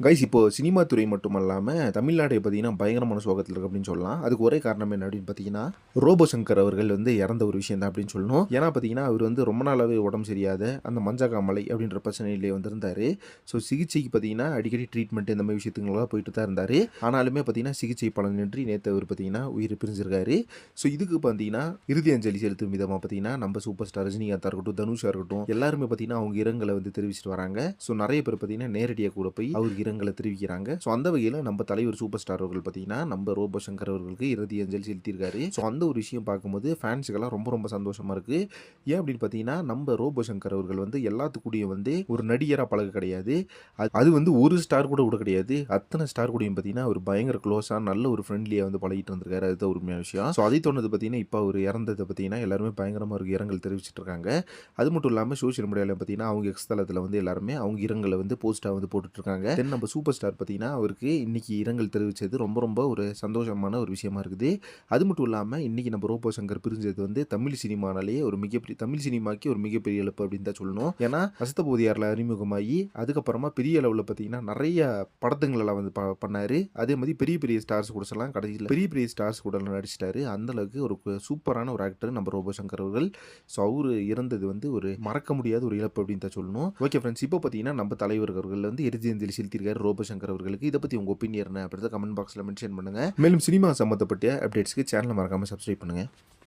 Guys இப்போ cinema துறை மட்டுமல்லாம தமிழ்நாடே பார்த்தீங்கன்னா பயங்கரமான சோகத்துல இருக்கு அப்படின்னு சொல்லலாம். அதுக்கு ஒரே காரணம் என்ன அப்படின்னு பார்த்தீங்கன்னா, ரோபோ சங்கர் அவர்கள் வந்து இறந்த ஒரு விஷயம் தான் அப்படின்னு சொல்லணும். ஏன்னா பார்த்தீங்கன்னா, அவர் வந்து ரொம்ப நாளாவே உடம்பு சரியாத அந்த மஞ்சக்காமலை அப்படின்ற பிரச்சனையிலே வந்திருந்தாரு. ஸோ சிகிச்சைக்கு பார்த்தீங்கன்னா அடிக்கடி ட்ரீட்மெண்ட் இந்த மாதிரி விஷயத்துங்களாம் போயிட்டு தான் இருந்தாரு. ஆனாலுமே பார்த்தீங்கன்னா சிகிச்சை பலனின்றி நேற்று அவர் பார்த்தீங்கன்னா உயிர் பிரிஞ்சிருக்காரு. ஸோ இதுக்கு பார்த்தீங்கன்னா இறுதி அஞ்சலி செலுத்தும் விதமாக பார்த்தீங்கன்னா நம்ம சூப்பர் ஸ்டார் ரஜினிகாந்தாக இருக்கட்டும், தனுஷா இருக்கட்டும் எல்லாருமே பார்த்தீங்கன்னா அவங்க இரங்கலை வந்து தெரிவிச்சிட்டு வராங்க. ஸோ நிறைய பேர் பார்த்தீங்கன்னா நேரடியாக கூட போய் அவருக்கு இரங்கலை தெரிவிக்கிறாங்க. ஸோ அந்த வகையில் நம்ம தலைவர் சூப்பர் ஸ்டார் அவர்கள் பார்த்தீங்கன்னா நம்ம ரோபோ சங்கர் அவர்களுக்கு இறுதி அஞ்சலி செலுத்தியிருக்காரு. ஸோ அந்த ஒரு விஷயம் பார்க்கும்போது ஃபேன்ஸுக்கெல்லாம் ரொம்ப ரொம்ப சந்தோஷமா இருக்கு. ஏன் அப்படின்னு பார்த்தீங்கன்னா நம்ம ரோபோ சங்கர் அவர்கள் வந்து எல்லாத்துக்கூடயும் வந்து ஒரு நடிகராக பழக கிடையாது. அது வந்து ஒரு ஸ்டார் கூட கிடையாது. அத்தனை ஸ்டார் கூடயும் பார்த்தீங்கன்னா அவர் பயங்கர க்ளோஸாக நல்ல ஒரு ஃப்ரெண்ட்லியாக வந்து பழகிட்டு வந்திருக்காரு. அதுதான் உண்மையான விஷயம். ஸோ அதை தோணுது பார்த்தீங்கன்னா இப்போ அவர் இறந்ததை பார்த்தீங்கன்னா எல்லாருமே பயங்கரமாக அவருக்கு இரங்கல் தெரிவிச்சிட்டு இருக்காங்க. அது மட்டும் இல்லாமல் சோஷியல் மீடியாவில் பார்த்தீங்கன்னா அவங்க எக்ஸ் தளத்தில் வந்து எல்லாருமே அவங்க இரங்கலை வந்து போஸ்ட்டாக வந்து போட்டுட்டு இருக்காங்க. தென் நம்ம சூப்பர் ஸ்டார் பார்த்தீங்கன்னா அவருக்கு இன்னைக்கு இரங்கல் தெரிவித்தது ரொம்ப ரொம்ப ஒரு சந்தோஷமான ஒரு விஷயமா இருக்குது. அது மட்டும் இல்லாமல் இன்னைக்கு நம்ம ரோபோ சங்கர் பிரிஞ்சது வந்து தமிழ் சினிமானாலேயே ஒரு மிகப்பெரிய தமிழ் சினிமாக்கே ஒரு மிகப்பெரிய இழப்பு அப்படின்னு தான் சொல்லணும். ஏன்னா அசத்தபோதியாரில் அறிமுகமாகி அதுக்கப்புறமா பெரிய அளவில் பார்த்தீங்கன்னா நிறைய படத்துங்களெல்லாம் வந்து பண்ணாரு. அதே மாதிரி பெரிய பெரிய ஸ்டார்ஸ் கூட எல்லாம் கடைசியில் பெரிய பெரிய ஸ்டார்ஸ் கூட நடிச்சிட்டாரு. அந்த அளவுக்கு ஒரு சூப்பரான ஒரு ஆக்டர் நம்ம ரோபோ சங்கர் அவர்கள். ஸோ அவரு இறந்தது வந்து ஒரு மறக்க முடியாத ஒரு இழப்பு அப்படின்னு தான் சொல்லணும். ஓகே ஃப்ரெண்ட்ஸ், இப்போ பார்த்தீங்கன்னா நம்ம தலைவர் அவர்கள் வந்து இறுதி அஞ்சலி செலுத்தியிருக்காரு ரோபோ சங்கர் அவர்களுக்கு. இதை பற்றி உங்கள் ஒப்பீனியன் என்ன அப்படின்றத கமெண்ட் பாக்ஸில் மென்ஷன் பண்ணுங்கள். மேலும் சினிமா சம்மந்தப்பட்ட அப்டேட்ஸ்க்கு சேனலை மறக்காமல் சப்ஸ்கிரைப் பண்ணுங்கள்.